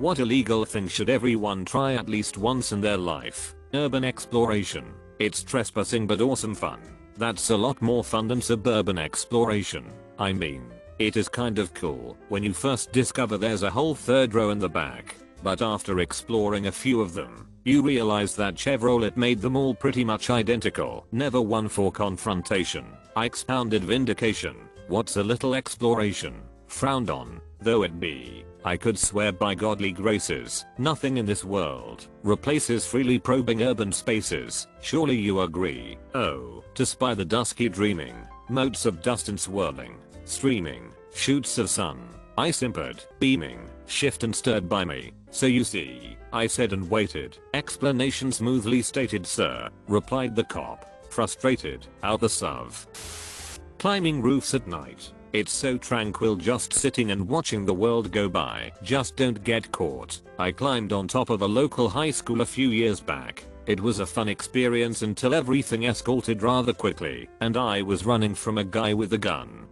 What illegal thing should everyone try at least once in their life? Urban exploration. It's trespassing but awesome fun. That's a lot more fun than suburban exploration. I mean, it is kind of cool when you first discover there's a whole third row in the back, but after exploring a few of them, you realize that Chevrolet made them all pretty much identical. Never one for confrontation. I expounded vindication. What's a little exploration? Frowned on, though it be. I could swear by godly graces, nothing in this world replaces freely probing urban spaces. Surely you agree. Oh, to spy the dusky dreaming, motes of dust and swirling, streaming, shoots of sun. I simpered, beaming, shift and stirred by me. So you see, I said and waited. Explanation smoothly stated, sir, replied the cop, frustrated. Out the suv. Climbing roofs at night. It's so tranquil just sitting and watching the world go by. Just don't get caught. I climbed on top of a local high school a few years back. It was a fun experience until everything escalated rather quickly and I was running from a guy with a gun.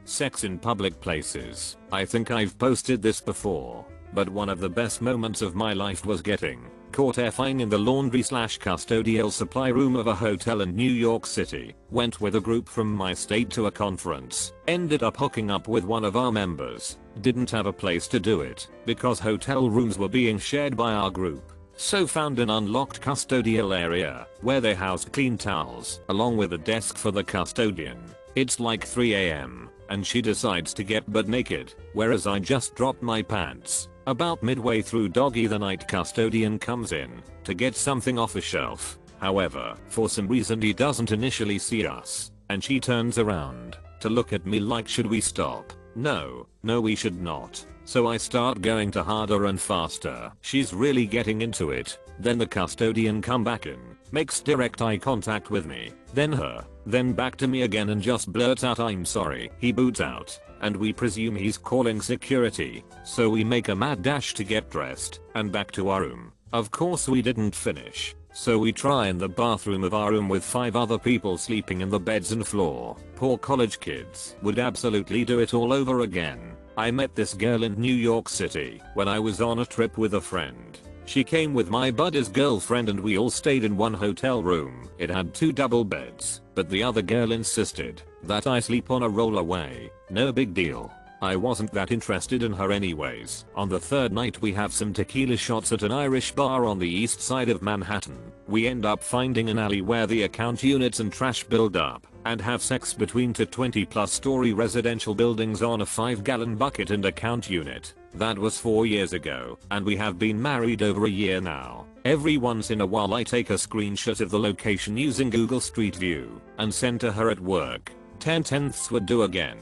Sex in public places. I think I've posted this before, but one of the best moments of my life was getting caught effing in the laundry/custodial supply room of a hotel in New York City. Went with a group from my state to a conference. Ended up hooking up with one of our members. Didn't have a place to do it because hotel rooms were being shared by our group. So found an unlocked custodial area where they housed clean towels along with a desk for the custodian. It's like 3 AM and she decides to get butt naked, whereas I just dropped my pants. About midway through doggy the night custodian comes in to get something off a shelf. However, for some reason he doesn't initially see us, and she turns around to look at me like, should we stop? No, we should not. So I start going to harder and faster. She's really getting into it. Then the custodian come back in, makes direct eye contact with me, then her, then back to me again and just blurts out, I'm sorry. He boots out, and we presume he's calling security, so we make a mad dash to get dressed and back to our room. Of course we didn't finish, so we try in the bathroom of our room with 5 other people sleeping in the beds and floor. Poor college kids. Would absolutely do it all over again. I met this girl in New York City when I was on a trip with a friend. She came with my buddy's girlfriend and we all stayed in one hotel room. It had 2 double beds, but the other girl insisted that I sleep on a rollaway. No big deal. I wasn't that interested in her anyways. On the 3rd night we have some tequila shots at an Irish bar on the east side of Manhattan. We end up finding an alley where the account units and trash build up and have sex between 2 20+ story residential buildings on a 5-gallon bucket and account unit. That was 4 years ago, and we have been married over a year now. Every once in a while I take a screenshot of the location using Google Street View and send to her at work. 10/10ths would do again.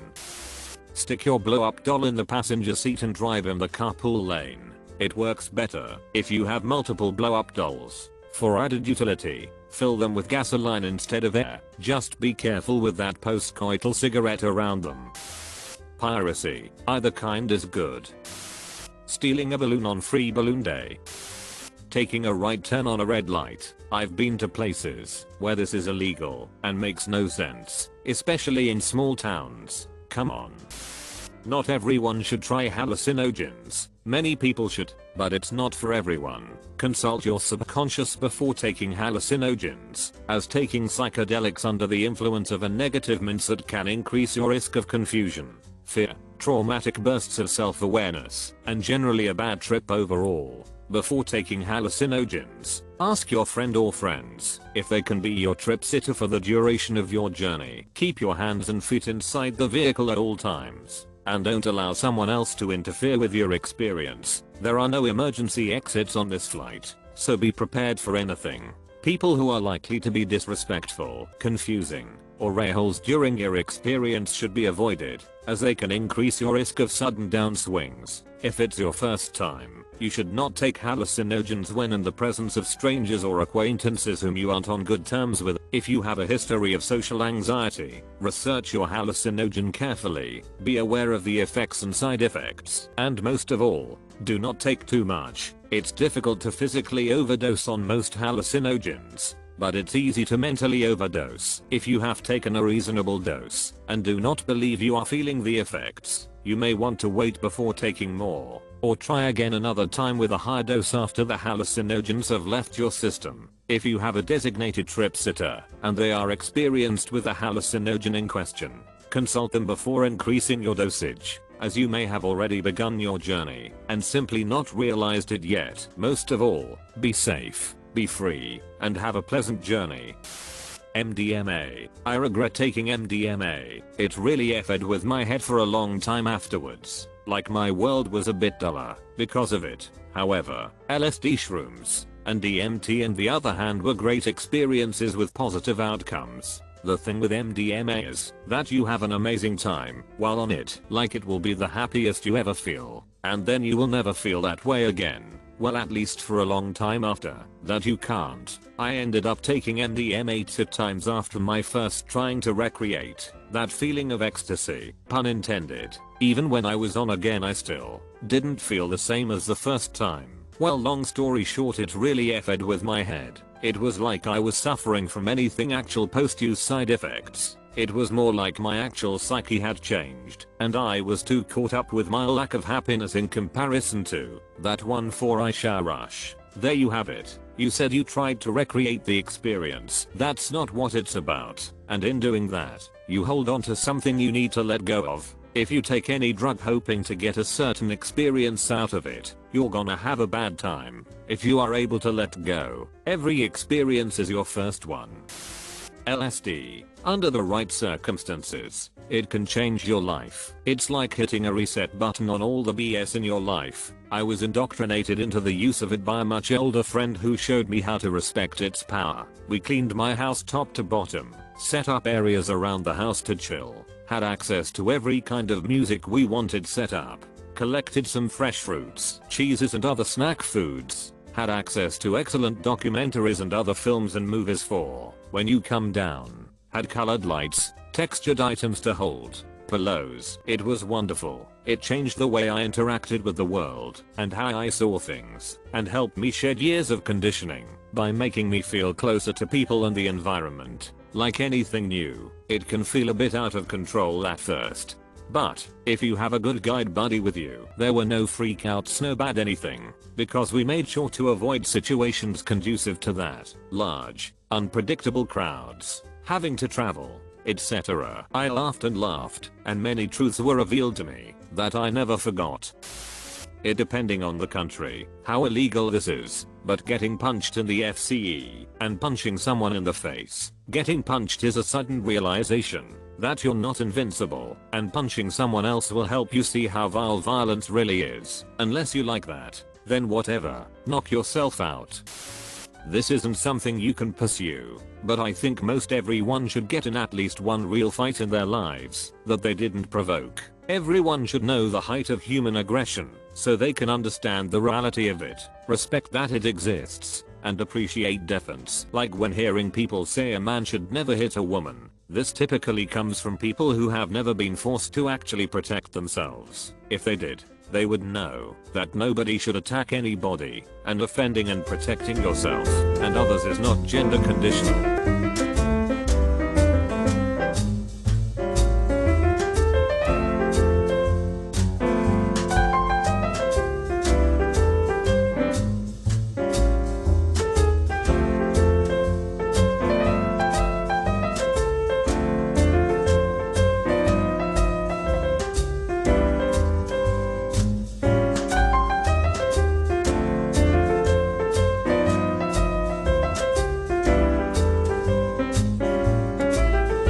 Stick your blow-up doll in the passenger seat and drive in the carpool lane. It works better if you have multiple blow-up dolls. For added utility, fill them with gasoline instead of air. Just be careful with that post-coital cigarette around them. Piracy. Either kind is good. Stealing a balloon on Free Balloon Day. Taking a right turn on a red light. I've been to places where this is illegal and makes no sense, especially in small towns. Come on. Not everyone should try hallucinogens. Many people should, but it's not for everyone. Consult your subconscious before taking hallucinogens, as taking psychedelics under the influence of a negative mindset can increase your risk of confusion, fear, traumatic bursts of self-awareness, and generally a bad trip overall. Before taking hallucinogens, ask your friend or friends if they can be your trip sitter for the duration of your journey. Keep your hands and feet inside the vehicle at all times, and don't allow someone else to interfere with your experience. There are no emergency exits on this flight, so be prepared for anything. People who are likely to be disrespectful, confusing, or a-holes during your experience should be avoided, as they can increase your risk of sudden downswings. If it's your first time, you should not take hallucinogens when in the presence of strangers or acquaintances whom you aren't on good terms with. If you have a history of social anxiety, research your hallucinogen carefully, be aware of the effects and side effects, and most of all, do not take too much. It's difficult to physically overdose on most hallucinogens, but it's easy to mentally overdose. If you have taken a reasonable dose and do not believe you are feeling the effects, you may want to wait before taking more. or try again another time with a higher dose after the hallucinogens have left your system. If you have a designated trip sitter and they are experienced with the hallucinogen in question, consult them before increasing your dosage, as you may have already begun your journey and simply not realized it yet. Most of all, be safe, be free, and have a pleasant journey. MDMA. I regret taking MDMA. It really effed with my head for a long time afterwards. Like my world was a bit duller because of it. However, LSD, shrooms, and DMT on the other hand were great experiences with positive outcomes. The thing with MDMA is that you have an amazing time while on it, like it will be the happiest you ever feel, and then you will never feel that way again. Well, at least for a long time after that you can't. I ended up taking MDMA 2 times after my first trying to recreate that feeling of ecstasy, pun intended. Even when I was on again I still didn't feel the same as the first time. Well, long story short, it really effed with my head. It was like I was suffering from anything actual post-use side effects. It was more like my actual psyche had changed, and I was too caught up with my lack of happiness in comparison to that 1-4 rush. There you have it. You said you tried to recreate the experience. That's not what it's about, and in doing that, you hold on to something you need to let go of. If you take any drug hoping to get a certain experience out of it, you're gonna have a bad time. If you are able to let go, every experience is your first one. LSD. Under the right circumstances, it can change your life. It's like hitting a reset button on all the BS in your life. I was indoctrinated into the use of it by a much older friend who showed me how to respect its power. We cleaned my house top to bottom, set up areas around the house to chill, had access to every kind of music we wanted set up, collected some fresh fruits, cheeses and other snack foods, had access to excellent documentaries and other films and movies for when you come down, had colored lights, textured items to hold, pillows. It was wonderful. It changed the way I interacted with the world and how I saw things, and helped me shed years of conditioning by making me feel closer to people and the environment. Like anything new, it can feel a bit out of control at first. But if you have a good guide buddy with you, there were no freakouts, no bad anything, because we made sure to avoid situations conducive to that. Large, unpredictable crowds, having to travel, etc. I laughed, and many truths were revealed to me that I never forgot. It depending on the country, how illegal this is, but getting punched in the FCE and punching someone in the face. Getting punched is a sudden realization that you're not invincible, and punching someone else will help you see how vile violence really is. Unless you like that, then whatever, knock yourself out. This isn't something you can pursue, but I think most everyone should get in at least one real fight in their lives that they didn't provoke. Everyone should know the height of human aggression so they can understand the reality of it, respect that it exists, and appreciate defense. Like when hearing people say a man should never hit a woman. This typically comes from people who have never been forced to actually protect themselves. If they did, they would know that nobody should attack anybody, and offending and protecting yourself and others is not gender conditional.